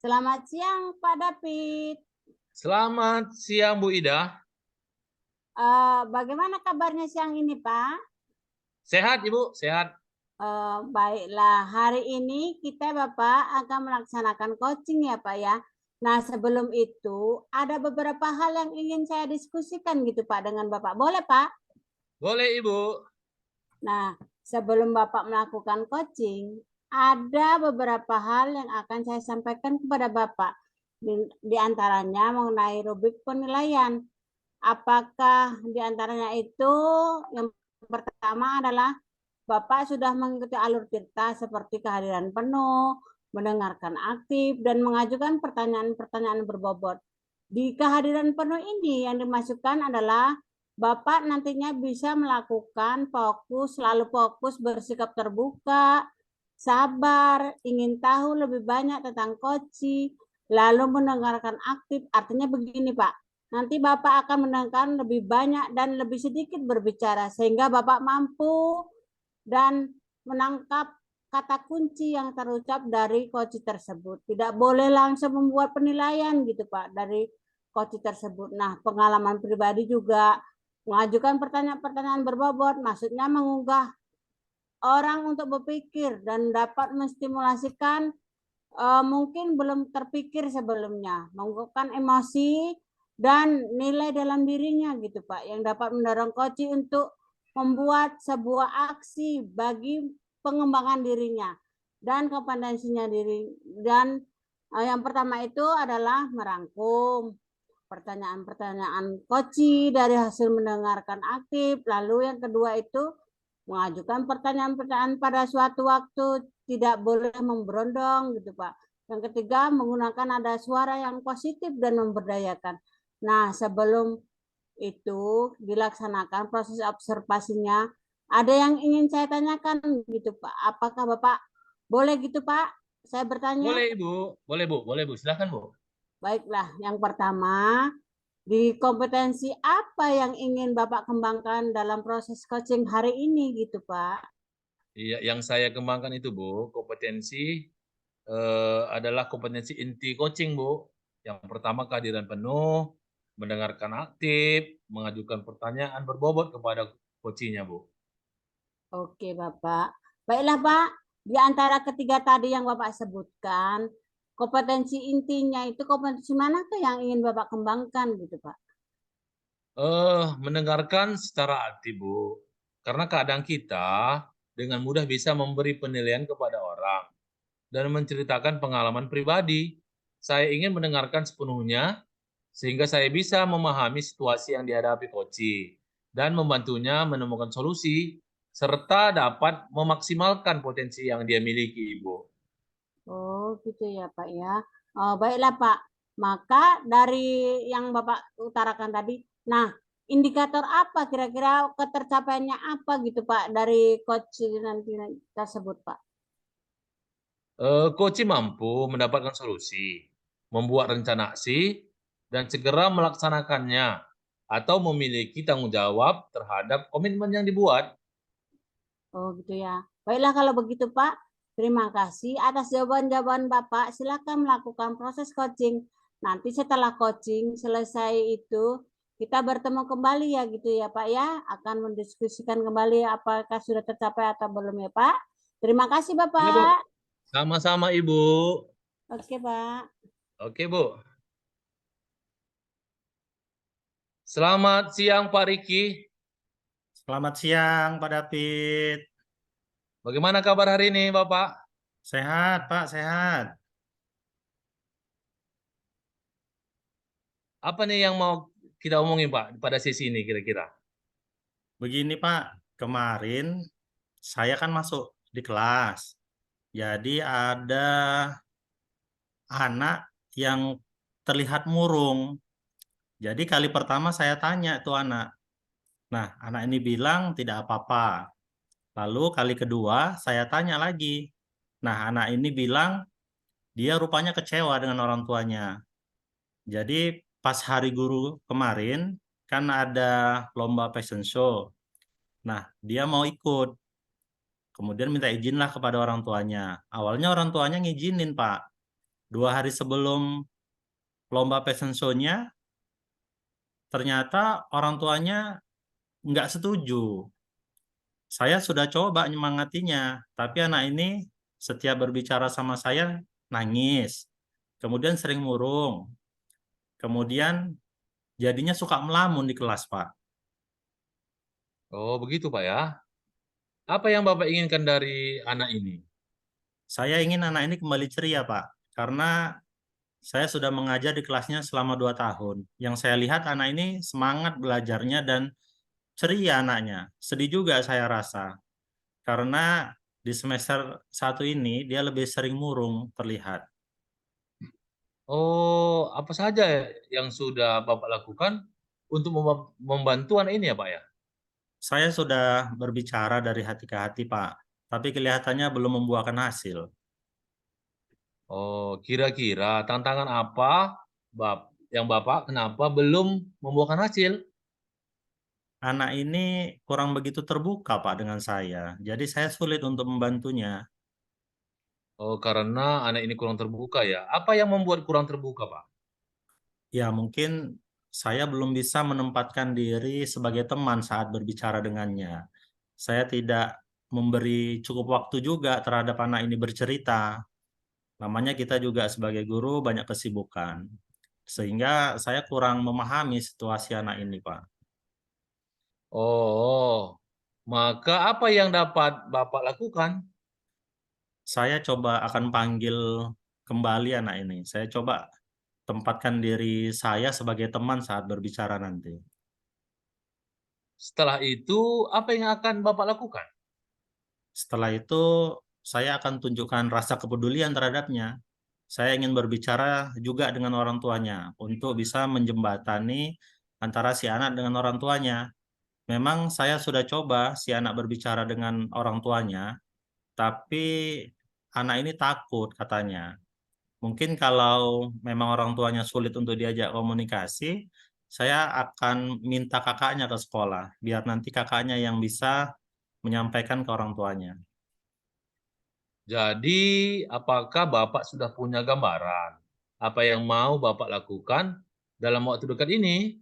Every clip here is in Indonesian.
Selamat siang, Pak David. Selamat siang Bu Ida. Bagaimana kabarnya siang ini, Pak? Sehat Ibu? Sehat. Baiklah, hari ini kita Bapak akan melaksanakan coaching ya Pak ya. Nah sebelum itu ada beberapa hal yang ingin saya diskusikan gitu Pak dengan Bapak. Boleh Pak? Boleh Ibu. Nah sebelum Bapak melakukan coaching, ada beberapa hal yang akan saya sampaikan kepada Bapak. Di antaranya mengenai rubrik penilaian. Apakah di antaranya itu yang pertama adalah Bapak sudah mengikuti alur tirta seperti kehadiran penuh, mendengarkan aktif, dan mengajukan pertanyaan-pertanyaan berbobot. Di kehadiran penuh ini yang dimasukkan adalah Bapak nantinya bisa melakukan selalu fokus, bersikap terbuka, sabar, ingin tahu lebih banyak tentang coaching, lalu mendengarkan aktif. Artinya begini Pak, nanti Bapak akan mendengarkan lebih banyak dan lebih sedikit berbicara, sehingga Bapak mampu dan menangkap kata kunci yang terucap dari coach tersebut. Tidak boleh langsung membuat penilaian gitu Pak dari coach tersebut. Nah, pengalaman pribadi juga mengajukan pertanyaan-pertanyaan berbobot, maksudnya mengunggah orang untuk berpikir dan dapat menstimulasikan mungkin belum terpikir sebelumnya, mengungkapkan emosi dan nilai dalam dirinya gitu Pak, yang dapat mendorong coach untuk membuat sebuah aksi bagi pengembangan dirinya dan kompetensinya diri. Dan yang pertama itu adalah merangkum pertanyaan-pertanyaan coach dari hasil mendengarkan aktif. Lalu yang kedua itu mengajukan pertanyaan-pertanyaan pada suatu waktu, tidak boleh memberondong gitu Pak. Yang ketiga, menggunakan nada suara yang positif dan memberdayakan. Nah, sebelum itu dilaksanakan proses observasinya, ada yang ingin saya tanyakan gitu Pak. Apakah Bapak boleh gitu Pak? Saya bertanya. Boleh Ibu. Boleh Bu. Boleh Bu. Silakan Bu. Baiklah, yang pertama, di kompetensi apa yang ingin Bapak kembangkan dalam proses coaching hari ini gitu Pak? Iya, yang saya kembangkan itu Bu, kompetensi adalah kompetensi inti coaching Bu. Yang pertama kehadiran penuh, mendengarkan aktif, mengajukan pertanyaan berbobot kepada coachingnya Bu. Oke Bapak. Baiklah Pak, di antara ketiga tadi yang Bapak sebutkan, kompetensi intinya itu kompetensi mana tuh yang ingin Bapak kembangkan gitu Pak? Mendengarkan secara aktif Bu. Karena kadang kita dengan mudah bisa memberi penilaian kepada orang dan menceritakan pengalaman pribadi. Saya ingin mendengarkan sepenuhnya sehingga saya bisa memahami situasi yang dihadapi Koci dan membantunya menemukan solusi serta dapat memaksimalkan potensi yang dia miliki, Ibu. Oh gitu ya Pak ya. Oh, baiklah Pak. Maka dari yang Bapak utarakan tadi, nah indikator apa kira-kira ketercapaiannya apa gitu Pak dari coach nanti tersebut Pak? Koci mampu mendapatkan solusi, membuat rencana aksi, dan segera melaksanakannya atau memiliki tanggung jawab terhadap komitmen yang dibuat. Oh gitu ya. Baiklah kalau begitu Pak, terima kasih atas jawaban-jawaban Bapak. Silakan melakukan proses coaching. Nanti setelah coaching selesai itu kita bertemu kembali ya gitu ya Pak ya. Akan mendiskusikan kembali apakah sudah tercapai atau belum ya Pak. Terima kasih Ya, Bu. Bapak. Sama-sama, Ibu. Oke Pak. Oke, Bu. Selamat siang, Pak Riki. Selamat siang, Pak David. Bagaimana kabar hari ini, Bapak? Sehat, Pak, sehat. Apa nih yang mau kita omongin, Pak, pada sesi ini kira-kira? Begini, Pak, kemarin saya kan masuk di kelas. Jadi ada anak yang terlihat murung. Jadi kali pertama saya tanya tuh anak. Nah, anak ini bilang tidak apa-apa. Lalu kali kedua saya tanya lagi. Nah, anak ini bilang dia rupanya kecewa dengan orang tuanya. Jadi pas hari guru kemarin kan ada lomba fashion show. Nah, dia mau ikut. Kemudian minta izinlah kepada orang tuanya. Awalnya orang tuanya ngizinin, Pak. 2 hari sebelum lomba fashion show-nya, ternyata orang tuanya nggak setuju. Saya sudah coba nyemangatinya, tapi anak ini setiap berbicara sama saya nangis, kemudian sering murung, kemudian jadinya suka melamun di kelas, Pak. Oh, begitu Pak ya. Apa yang Bapak inginkan dari anak ini? Saya ingin anak ini kembali ceria, Pak, karena saya sudah mengajar di kelasnya selama 2 tahun. Yang saya lihat anak ini semangat belajarnya dan ceria anaknya. Sedih juga saya rasa, karena di semester 1 ini dia lebih sering murung terlihat. Oh, apa saja yang sudah Bapak lakukan untuk membantu anak ini ya Pak ya? Saya sudah berbicara dari hati ke hati, Pak, tapi kelihatannya belum membuahkan hasil. Oh, kira-kira tantangan apa yang Bapak kenapa belum membuahkan hasil? Anak ini kurang begitu terbuka, Pak, dengan saya. Jadi saya sulit untuk membantunya. Oh, karena anak ini kurang terbuka ya. Apa yang membuat kurang terbuka, Pak? Ya, mungkin saya belum bisa menempatkan diri sebagai teman saat berbicara dengannya. Saya tidak memberi cukup waktu juga terhadap anak ini bercerita. Namanya kita juga sebagai guru banyak kesibukan. Sehingga saya kurang memahami situasi anak ini, Pak. Oh, maka apa yang dapat Bapak lakukan? Saya coba akan panggil kembali anak ini. Saya coba tempatkan diri saya sebagai teman saat berbicara nanti. Setelah itu, apa yang akan Bapak lakukan? Setelah itu, saya akan tunjukkan rasa kepedulian terhadapnya. Saya ingin berbicara juga dengan orang tuanya untuk bisa menjembatani antara si anak dengan orang tuanya. Memang saya sudah coba si anak berbicara dengan orang tuanya, tapi anak ini takut katanya. Mungkin kalau memang orang tuanya sulit untuk diajak komunikasi, saya akan minta kakaknya ke sekolah, biar nanti kakaknya yang bisa menyampaikan ke orang tuanya. Jadi, apakah Bapak sudah punya gambaran apa yang mau Bapak lakukan dalam waktu dekat ini?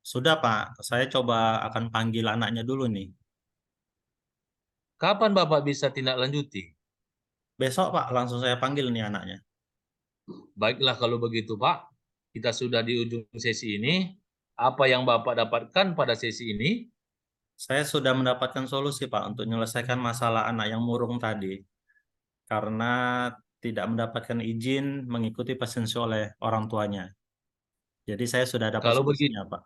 Sudah, Pak, saya coba akan panggil anaknya dulu nih. Kapan Bapak bisa tindak lanjuti? Besok, Pak, langsung saya panggil nih anaknya. Baiklah kalau begitu, Pak. Kita sudah di ujung sesi ini. Apa yang Bapak dapatkan pada sesi ini? Saya sudah mendapatkan solusi, Pak, untuk menyelesaikan masalah anak yang murung tadi. Karena tidak mendapatkan izin mengikuti pasien oleh orang tuanya. Jadi saya sudah dapat Kalau begitu, solusinya, Pak.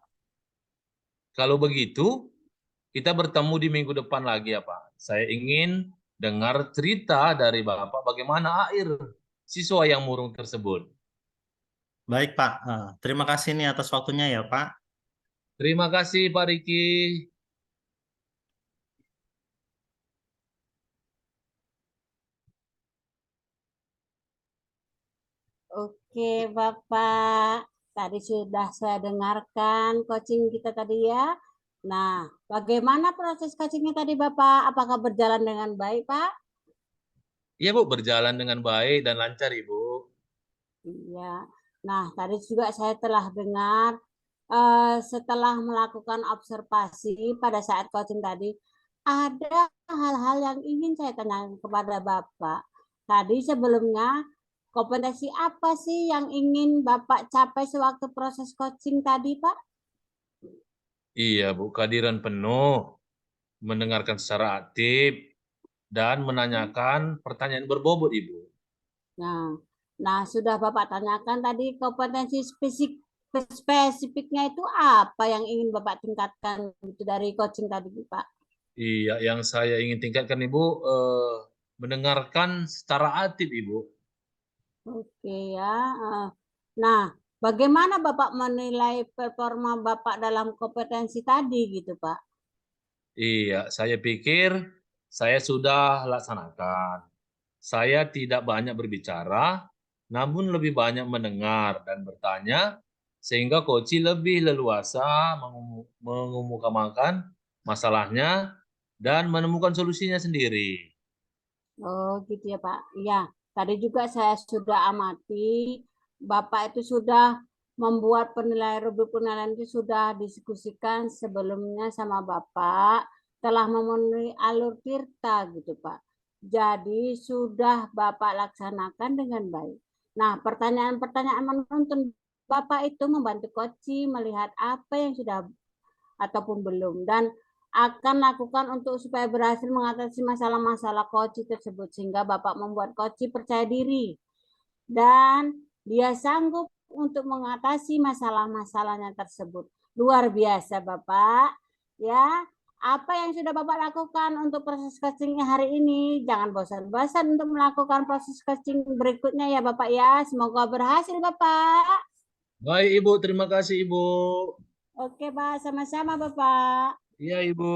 kalau begitu, kita bertemu di minggu depan lagi ya, Pak. Saya ingin dengar cerita dari Bapak bagaimana akhir siswa yang murung tersebut. Baik, Pak. Terima kasih nih atas waktunya ya, Pak. Terima kasih, Pak Riki. Oke, Bapak. Tadi sudah saya dengarkan coaching kita tadi ya. Nah, bagaimana proses coachingnya tadi, Bapak? Apakah berjalan dengan baik, Pak? Iya, Bu, berjalan dengan baik dan lancar, Ibu. Iya. Nah, tadi juga saya telah dengar setelah melakukan observasi pada saat coaching tadi, ada hal-hal yang ingin saya tanyakan kepada Bapak. Tadi sebelumnya, kompetensi apa sih yang ingin Bapak capai sewaktu proses coaching tadi, Pak? Iya, Bu, kehadiran penuh, mendengarkan secara aktif, dan menanyakan pertanyaan berbobot, Ibu. Nah, nah sudah Bapak tanyakan tadi kompetensi spesifiknya itu apa yang ingin Bapak tingkatkan itu dari coaching tadi, Pak? Iya, yang saya ingin tingkatkan, Ibu, mendengarkan secara aktif, Ibu. Oke ya. Nah, bagaimana Bapak menilai performa Bapak dalam kompetensi tadi gitu, Pak? Iya, saya pikir saya sudah laksanakan. Saya tidak banyak berbicara, namun lebih banyak mendengar dan bertanya, sehingga coach lebih leluasa mengemukakan masalahnya dan menemukan solusinya sendiri. Oh, gitu ya, Pak. Iya. Tadi juga saya sudah amati, Bapak itu sudah membuat penilaian rubrik penilaian itu sudah diskusikan sebelumnya sama Bapak, telah memenuhi alur tirta gitu Pak. Jadi sudah Bapak laksanakan dengan baik. Nah, pertanyaan-pertanyaan menuntun Bapak itu membantu Koci melihat apa yang sudah ataupun belum dan akan lakukan untuk supaya berhasil mengatasi masalah-masalah Koci tersebut sehingga Bapak membuat Koci percaya diri dan dia sanggup untuk mengatasi masalah-masalahnya tersebut. Luar biasa Bapak. Ya, apa yang sudah Bapak lakukan untuk proses coaching hari ini? Jangan bosan-bosan untuk melakukan proses coaching berikutnya ya Bapak ya. Semoga berhasil Bapak. Baik Ibu, terima kasih Ibu. Oke Pak, sama-sama Bapak. Iya Ibu.